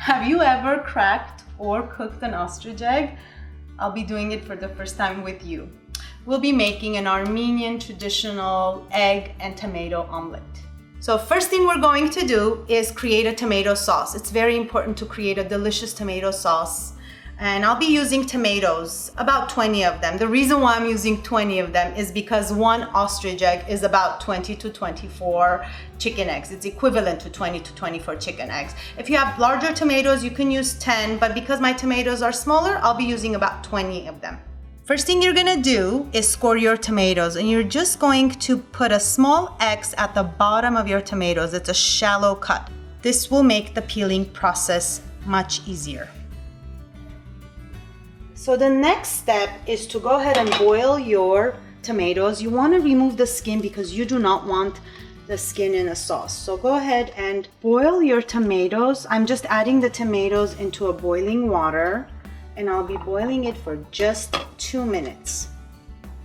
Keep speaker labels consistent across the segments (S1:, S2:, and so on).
S1: Have you ever cracked or cooked an ostrich egg? I'll be doing it for the first time with you. We'll be making an Armenian traditional egg and tomato omelet. So first thing we're going to do is create a tomato sauce. It's very important to create a delicious tomato sauce. And I'll be using tomatoes, about 20 of them. The reason why I'm using 20 of them is because one ostrich egg is about 20 to 24 chicken eggs. It's equivalent to 20 to 24 chicken eggs. If you have larger tomatoes, you can use 10, but because my tomatoes are smaller, I'll be using about 20 of them. First thing you're gonna do is score your tomatoes, and you're just going to put a small X at the bottom of your tomatoes. It's a shallow cut. This will make the peeling process much easier. So the next step is to go ahead and boil your tomatoes. You want to remove the skin because you do not want the skin in a sauce. So go ahead and boil your tomatoes. I'm just adding the tomatoes into a boiling water, and I'll be boiling it for just 2 minutes.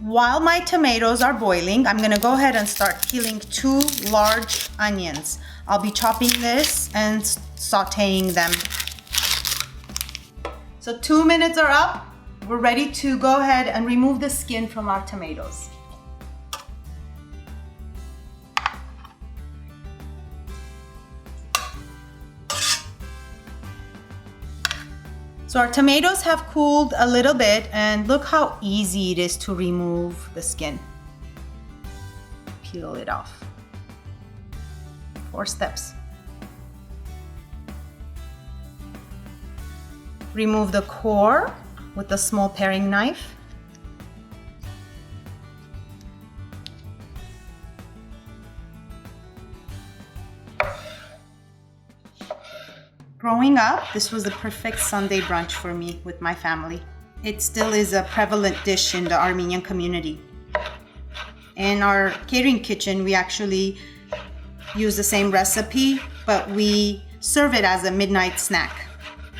S1: While my tomatoes are boiling, I'm going to go ahead and start peeling 2 large onions. I'll be chopping this and sauteing them. So 2 minutes are up. We're ready to go ahead and remove the skin from our tomatoes. So our tomatoes have cooled a little bit, and look how easy it is to remove the skin. Peel it off. 4 steps. Remove the core with a small paring knife. Growing up, this was the perfect Sunday brunch for me with my family. It still is a prevalent dish in the Armenian community. In our catering kitchen, we actually use the same recipe, but we serve it as a midnight snack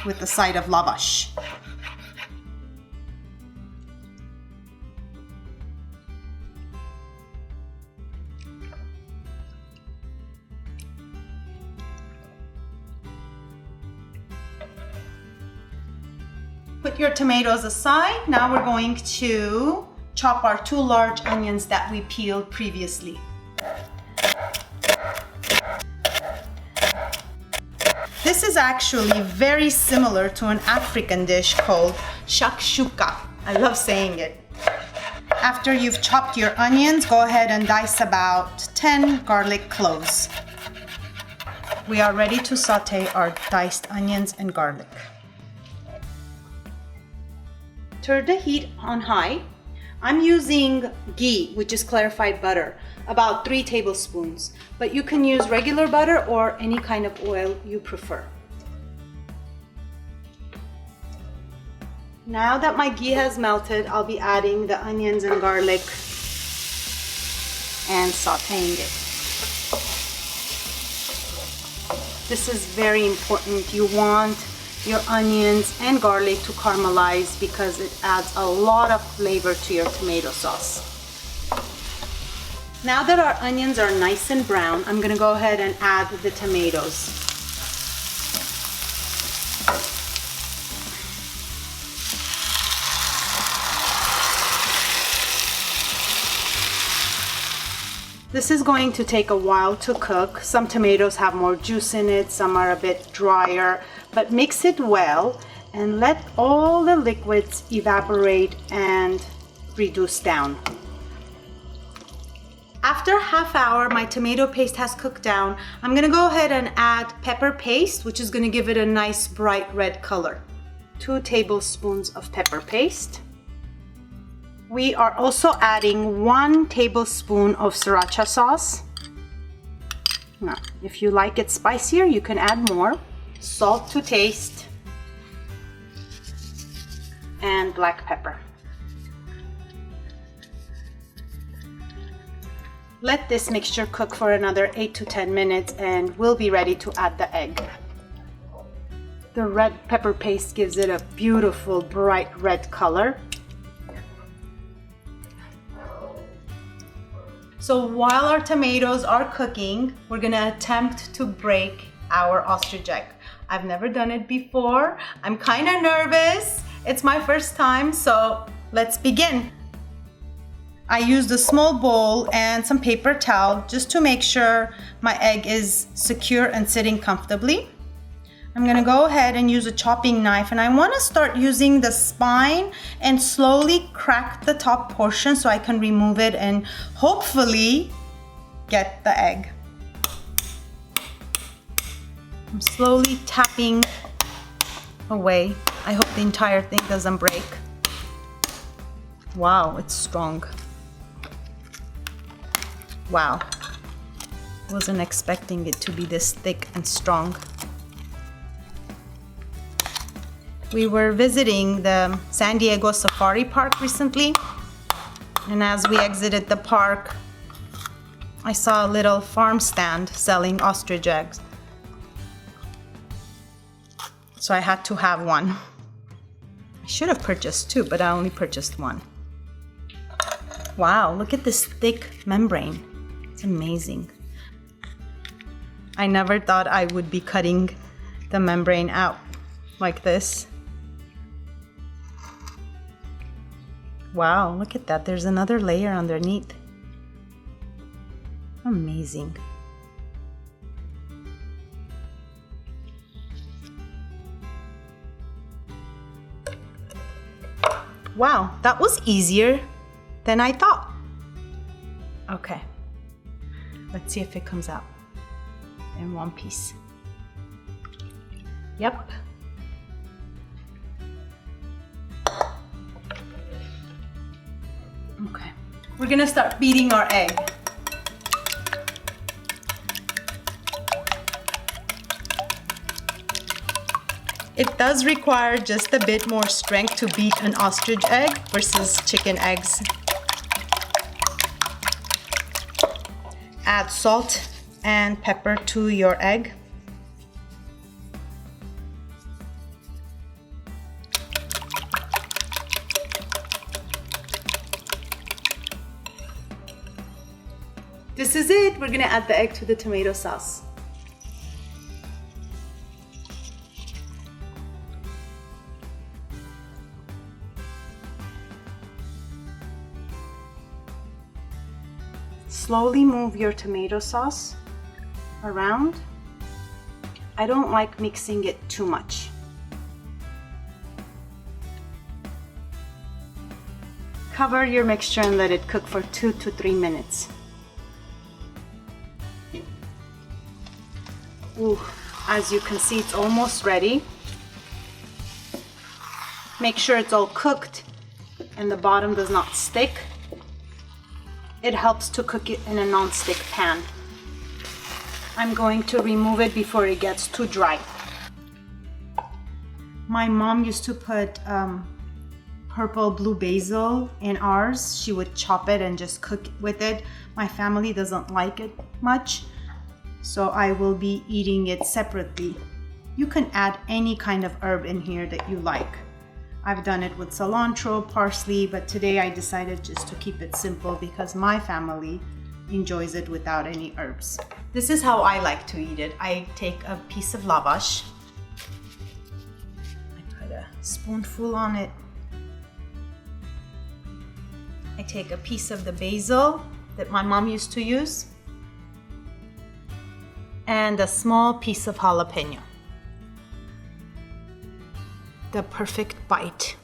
S1: with a side of lavash. Put your tomatoes aside. Now we're going to chop our 2 large onions that we peeled previously. This is actually very similar to an African dish called shakshuka. I love saying it. After you've chopped your onions, go ahead and dice about 10 garlic cloves. We are ready to saute our diced onions and garlic. Turn the heat on high. I'm using ghee, which is clarified butter, about 3 tablespoons, but you can use regular butter or any kind of oil you prefer. Now that my ghee has melted, I'll be adding the onions and garlic and sauteing it. This is very important. You want your onions and garlic to caramelize because it adds a lot of flavor to your tomato sauce. Now that our onions are nice and brown, I'm going to go ahead and add the tomatoes. This is going to take a while to cook. Some tomatoes have more juice in it, some are a bit drier, but mix it well and let all the liquids evaporate and reduce down. After half hour, my tomato paste has cooked down. I'm gonna go ahead and add pepper paste, which is gonna give it a nice bright red color. 2 tablespoons of pepper paste. We are also adding 1 tablespoon of Sriracha sauce. Now, if you like it spicier, you can add more. Salt to taste. And black pepper. Let this mixture cook for another 8 to 10 minutes and we'll be ready to add the egg. The red pepper paste gives it a beautiful bright red color. So while our tomatoes are cooking, we're gonna attempt to break our ostrich egg. I've never done it before. I'm kind of nervous. It's my first time, so let's begin. I used a small bowl and some paper towel just to make sure my egg is secure and sitting comfortably. I'm gonna go ahead and use a chopping knife, and I wanna start using the spine and slowly crack the top portion so I can remove it and hopefully get the egg. I'm slowly tapping away. I hope the entire thing doesn't break. Wow, it's strong. Wow, wasn't expecting it to be this thick and strong. We were visiting the San Diego Safari Park recently, and as we exited the park, I saw a little farm stand selling ostrich eggs. So I had to have one. I should have purchased two, but I only purchased one. Wow, look at this thick membrane. It's amazing. I never thought I would be cutting the membrane out like this. Wow, look at that. There's another layer underneath. Amazing. Wow, that was easier than I thought. Okay, let's see if it comes out in one piece. Yep. Okay, we're gonna start beating our egg. It does require just a bit more strength to beat an ostrich egg versus chicken eggs. Add salt and pepper to your egg. This is it. We're gonna add the egg to the tomato sauce. Slowly move your tomato sauce around. I don't like mixing it too much. Cover your mixture and let it cook for 2 to 3 minutes. Ooh, as you can see, it's almost ready. Make sure it's all cooked and the bottom does not stick. It helps to cook it in a non-stick pan. I'm going to remove it before it gets too dry. My mom used to put purple blue basil in ours. She would chop it and just cook with it. My family doesn't like it much, so I will be eating it separately. You can add any kind of herb in here that you like. I've done it with cilantro, parsley, but today I decided just to keep it simple because my family enjoys it without any herbs. This is how I like to eat it. I take a piece of lavash. I put a spoonful on it. I take a piece of the basil that my mom used to use and a small piece of jalapeno. The perfect bite.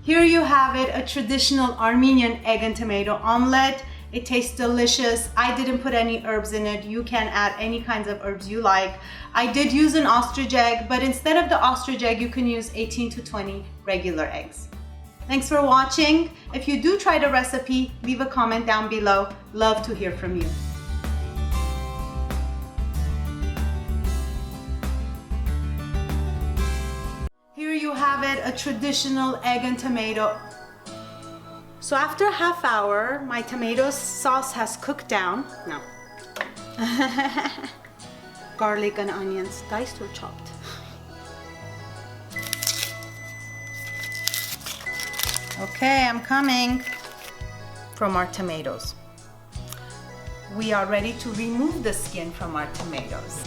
S1: Here you have it, a traditional Armenian egg and tomato omelet. It tastes delicious. I didn't put any herbs in it. You can add any kinds of herbs you like. I did use an ostrich egg, but instead of the ostrich egg, you can use 18 to 20 regular eggs. Thanks for watching. If you do try the recipe, leave a comment down below. Love to hear from you. Here you have it, a traditional egg and tomato. So after a half hour, my tomato sauce has cooked down. No. Garlic and onions, diced or chopped. Okay, I'm coming. From our tomatoes. We are ready to remove the skin from our tomatoes.